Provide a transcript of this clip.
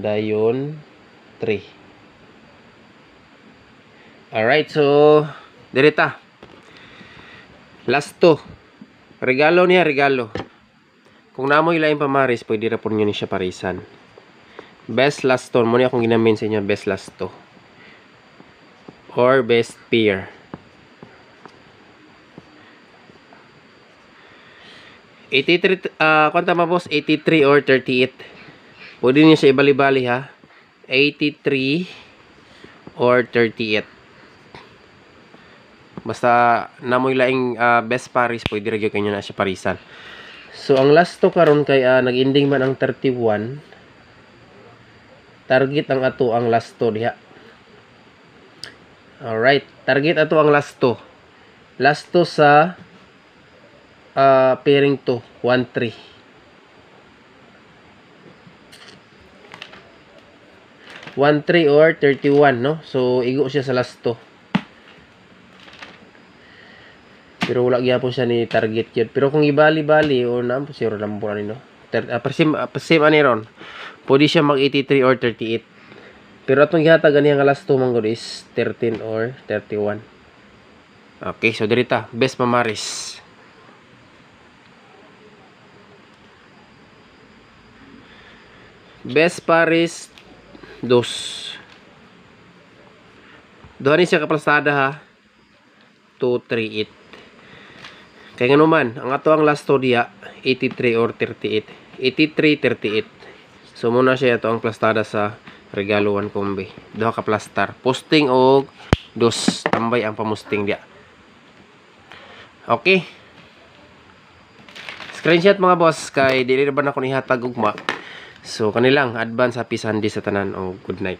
dayon 3. Alright, so direta. Last to. Regalo niya, regalo. Kung namoy laing pamaris, pwede ra po nyo ni siya parisan. Best last to. Muna akong ginamin sa inyo, best last to. Or best pair. 83, kwanta ma boss? 83 or 38. Pwede niyo siya ibali-bali ha. 83 or 38. Basta namoy laing best paris, pwede ra gyud kanyo na siya parisan. So ang last to karon kay nag-ending man ang 31. Target ang ato ang last to diha. Alright, target ato ang last to. Last to sa pairing to 1-3. 1-3 or 31, no? So igo siya sa last to. Pero wala gyapon siya ni target yun. Pero kung ibali-bali o na po zero lang po no. Same ani ron. Pwede siya mag 83 or 38. Pero atong gihatag ani ang last to manggod is 13 or 31. Okay, so dirita, best mamaris. Best paris 2. Doon siya kaplastada ha. 2, 3, 8. Kaya nga naman, ang ato ang last to diya 83 or 38. 83, 38. So muna siya ito ang plastada sa regalo 1 kombi. Duha ka plastar. Posting o 2 tambay ang pamusting diya. Okay. Screenshot mga boss kay dili na ba na ko nihatag ugma. So kanilang advance happy Sunday sa tanan o good night.